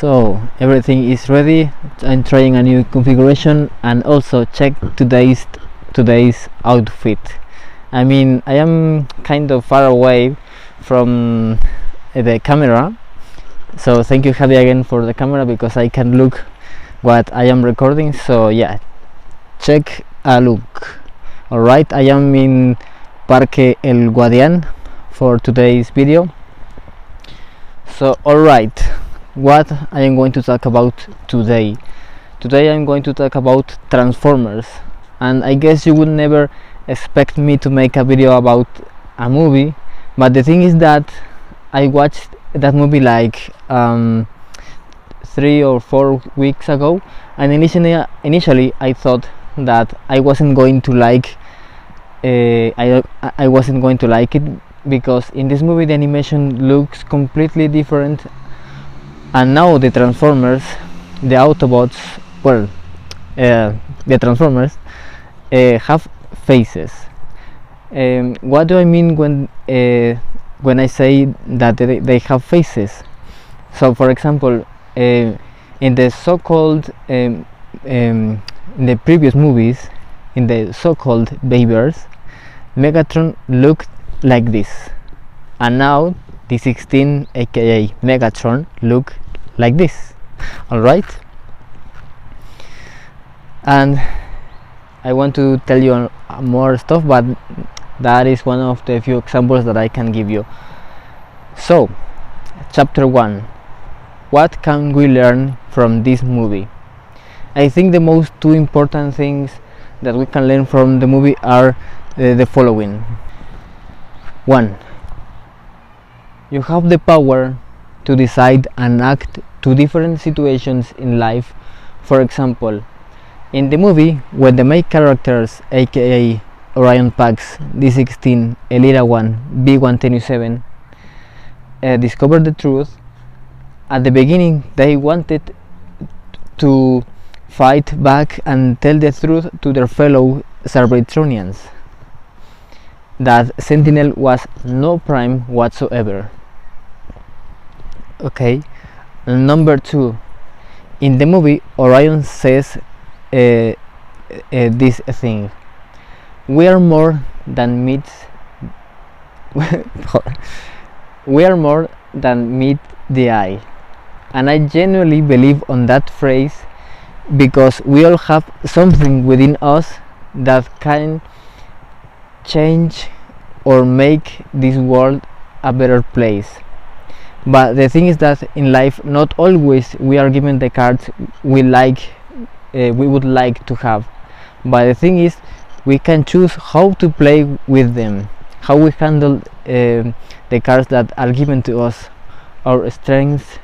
So everything is ready. I'm trying a new configuration and also check today's outfit. I mean, I am kind of far away from the camera, so thank you Javi again for the camera because I can look what I am recording. So yeah, check a look. Alright, I am in Parque El Guadian for today's video. So alright, what I am going to talk about today. Today I'm going to talk about Transformers, and I guess you would never expect me to make a video about a movie, but the thing is that I watched that movie like 3 or 4 weeks ago, and initially I thought that I wasn't going to like I wasn't going to like it, because in this movie the animation looks completely different, and now the Transformers, the Autobots, well, the Transformers have faces. What do I mean when I say that they have faces? So for example, in the so-called in the previous movies, in the so-called Babyers, Megatron looked like this, and now the 16 aka Megatron look like this. Alright, and I want to tell you more stuff, but that is one of the few examples that I can give you. So chapter 1, what can we learn from this movie? I think the most two important things that we can learn from the movie are the following. 1. You have the power to decide and act to different situations in life. For example, in the movie, when the main characters aka Orion Pax, D16, elita-one, B127 discovered the truth, at the beginning they wanted to fight back and tell the truth to their fellow cybertronians, that Sentinel was no prime whatsoever. Okay, number 2, in the movie Orion says this thing: we are more than meets we are more than meet the eye, and I genuinely believe on that phrase, because we all have something within us that can change or make this world a better place. But the thing is that in life not always we are given the cards we would like to have, but the thing is we can choose how to play with them, how we handle the cards that are given to us, our strengths,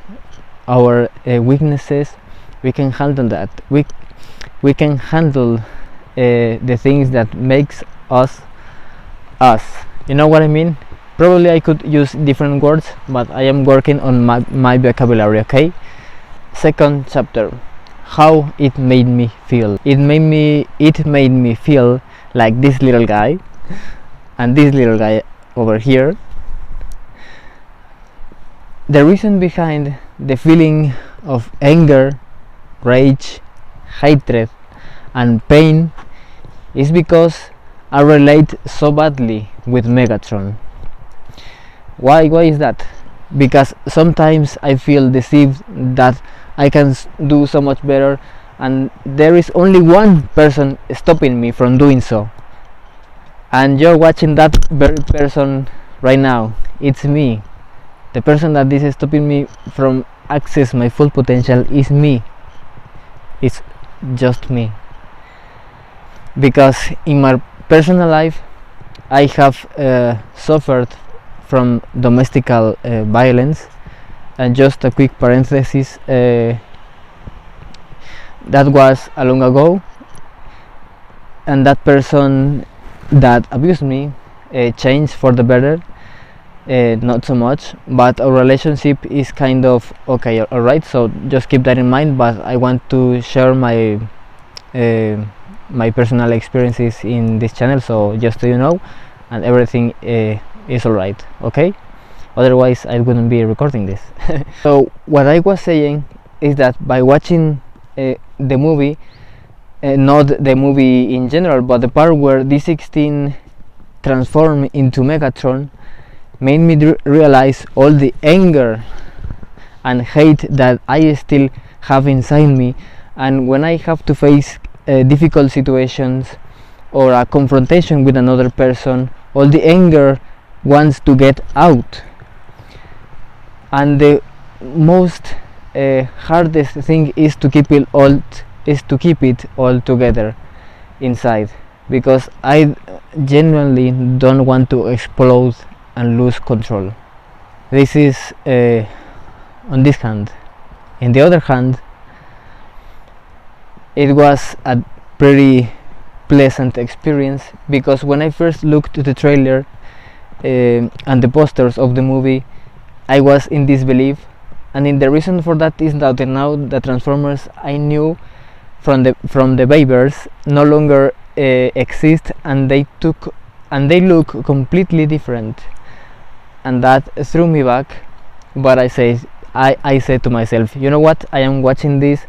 our weaknesses. We can handle that. We can handle the things that makes us us. You know what I mean? Probably I could use different words, but I am working on my vocabulary. Okay. Second chapter, how it made me feel. It made me feel like this little guy and this little guy over here. The reason behind the feeling of anger, rage, hatred and pain is because I relate so badly with Megatron. Why is that? Because sometimes I feel deceived that I can do so much better, and there is only one person stopping me from doing so, and you're watching that very person right now. It's me. The person that is stopping me from access my full potential is me. It's just me. Because in my personal life I have suffered from domestic violence, and just a quick parenthesis, that was a long ago, and that person that abused me changed for the better, not so much, but our relationship is kind of okay. Alright, so just keep that in mind, but I want to share my my personal experiences in this channel, so just so you know, and everything is alright, okay? Otherwise I wouldn't be recording this. So what I was saying is that by watching the movie, not the movie in general, but the part where D16 transformed into Megatron, made me realize all the anger and hate that I still have inside me. And when I have to face difficult situations or a confrontation with another person, all the anger wants to get out. And the most hardest thing is to keep it all together inside, because I genuinely don't want to explode and lose control. This is on this hand. In the other hand, it was a pretty pleasant experience, because when I first looked at the trailer and the posters of the movie, I was in disbelief. And the reason for that is that now the Transformers I knew from the Babers no longer exist, and they look completely different, and that threw me back. But I said to myself, you know what, I am watching this,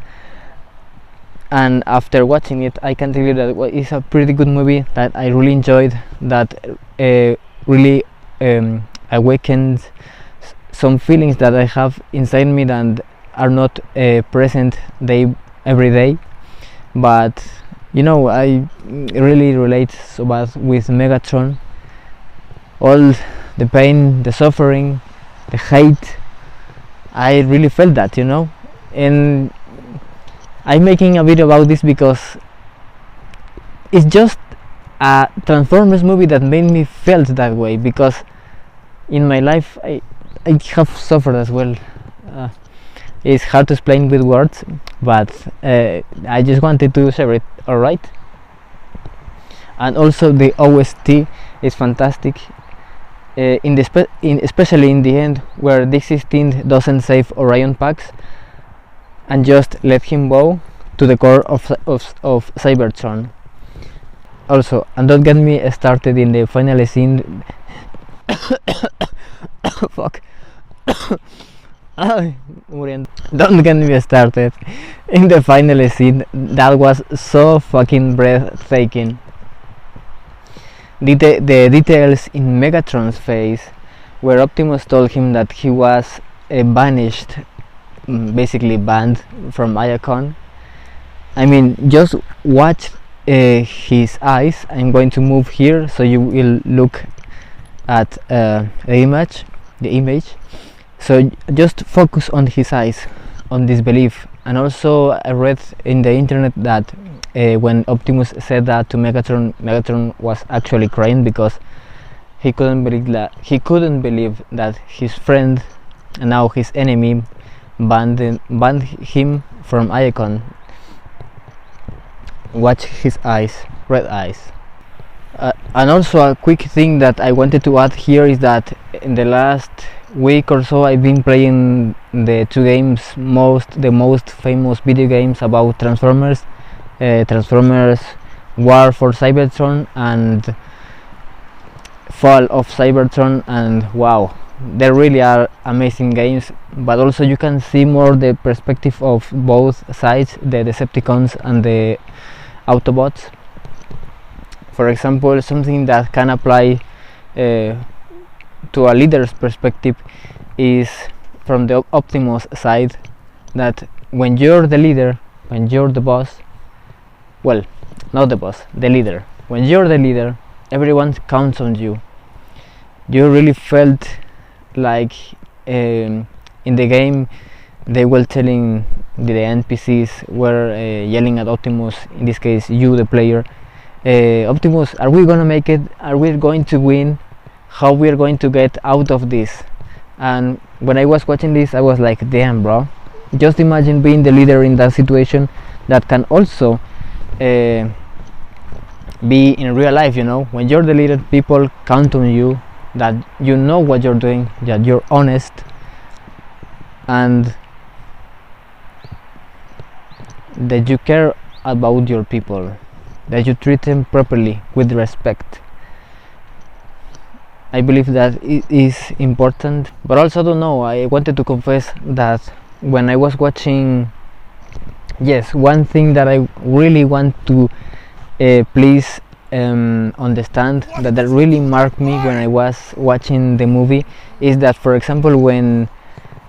and after watching it I can tell you that it's a pretty good movie that I really enjoyed, that really awakened some feelings that I have inside me that are not present every day. But you know, I really relate so bad with Megatron. All the pain, the suffering, the hate, I really felt that, you know. And I'm making a video about this because it's just a Transformers movie that made me felt that way, because in my life I have suffered as well. It's hard to explain with words, but I just wanted to share it. Alright. And also the OST is fantastic, especially in the end, where D16 doesn't save Orion Pax and just let him go to the core of Cybertron. Also, and don't get me started in the final scene. Fuck. Don't get me started in the final scene. That was so fucking breathtaking. The details in Megatron's face, where Optimus told him that he was banished, basically banned from Iacon. I mean, just watch his eyes. I'm going to move here so you will look at the image. So just focus on his eyes, on disbelief. And also I read in the internet that when Optimus said that to Megatron was actually crying, because he couldn't believe that his friend and now his enemy banned him from Iacon. Watch his eyes, red eyes. And also a quick thing that I wanted to add here is that in the last week or so I've been playing the two games, the most famous video games about Transformers, Transformers War for Cybertron and Fall of Cybertron, and wow, they really are amazing games. But also you can see more the perspective of both sides, the Decepticons and the Autobots. For example, something that can apply to a leader's perspective is from the Optimus side, that when you're the leader, when you're the boss, well, not the boss, the leader, when you're the leader, everyone counts on you. You really felt like in the game they were telling the NPCs were yelling at Optimus, in this case you the player, Optimus, are we gonna make it? Are we going to win? How we're going to get out of this? And when I was watching this, I was like, damn bro, just imagine being the leader in that situation. That can also be in real life, you know, when you're the leader, people count on you, that you know what you're doing, that you're honest, and that you care about your people, that you treat them properly with respect. I believe that it is important. But also, I don't know, I wanted to confess that when I was watching, yes, one thing that I really want to please understand, that really marked me when I was watching the movie, is that, for example, when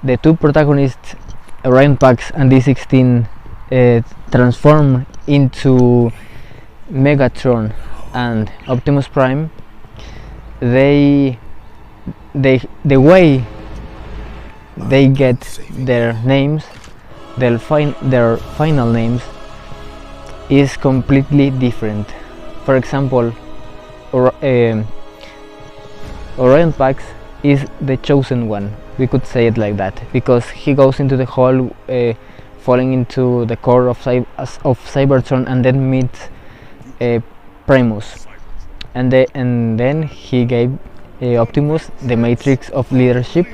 the two protagonists, Orion Pax and D16, transform into Megatron and Optimus Prime, the way they get their names, their final names, is completely different. For example, Orion Pax is the chosen one, we could say it like that, because he goes into the hole, falling into the core of Cybertron, and then meets Primus, and then he gave Optimus the matrix of leadership,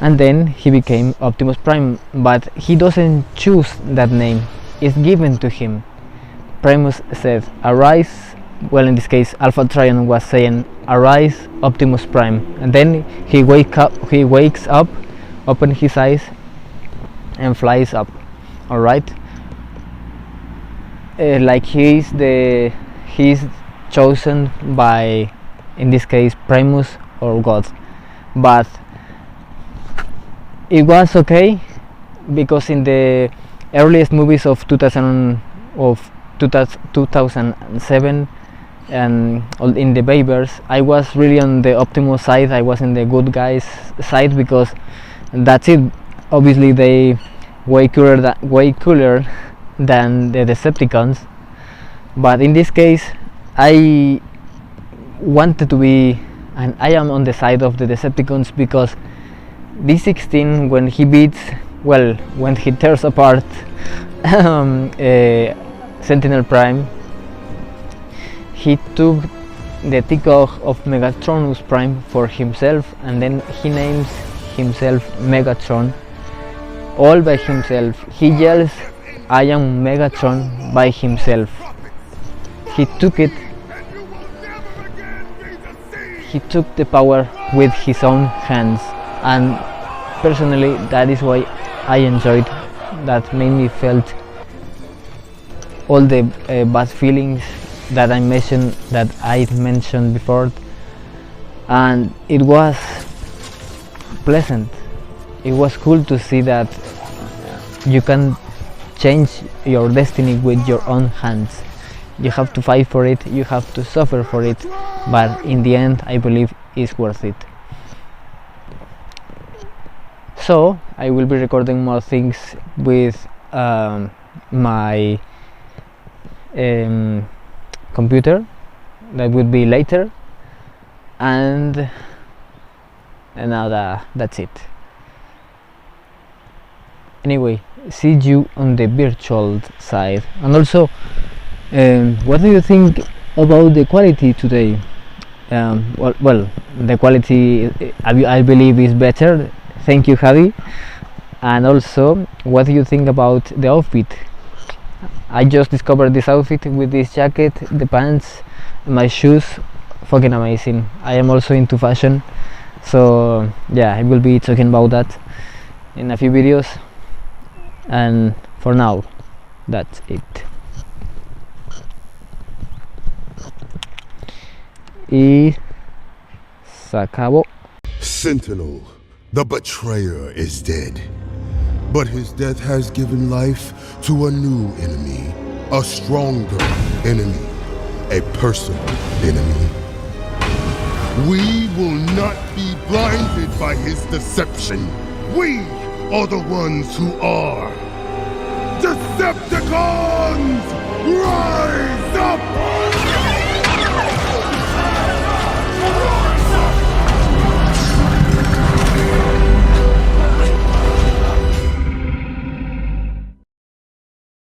and then he became Optimus Prime. But he doesn't choose that name, it's given to him. Primus said, "Arise," well, in this case Alpha Trion was saying, "Arise, Optimus Prime," and then he wakes up, opens his eyes and flies up. Alright, like he's chosen by, in this case, Primus or God. But it was okay, because in the earliest movies of 2007 and in the Babers, I was really on the Optimus side. I was in the good guys side, because that's it. Obviously they way cooler than the Decepticons, but in this case I wanted to be, and I am on the side of the Decepticons, because D16, when he beats, well, when he tears apart Sentinel Prime, he took the tickle of Megatronus Prime for himself, and then he names himself Megatron all by himself. He yells, "I am Megatron," by himself. He took it, he took the power with his own hands, and personally that is why I enjoyed, that made me felt all the bad feelings that I mentioned before, and it was pleasant. It was cool to see that you can change your destiny with your own hands. You have to fight for it, you have to suffer for it, but in the end I believe it's worth it. So I will be recording more things with my computer. That would be later, and now that's it. Anyway, see you on the virtual side. And also, what do you think about the quality today? Well, the quality I believe is better. Thank you, Javi. And also, what do you think about the outfit? I just discovered this outfit with this jacket, the pants, my shoes. Fucking amazing. I am also into fashion, so yeah, I will be talking about that in a few videos. And for now, that's it. Y se acabó. Sentinel, the betrayer, is dead. But his death has given life to a new enemy, a stronger enemy, a personal enemy. We will not be blinded by his deception. We are the ones who are. Decepticons, rise up!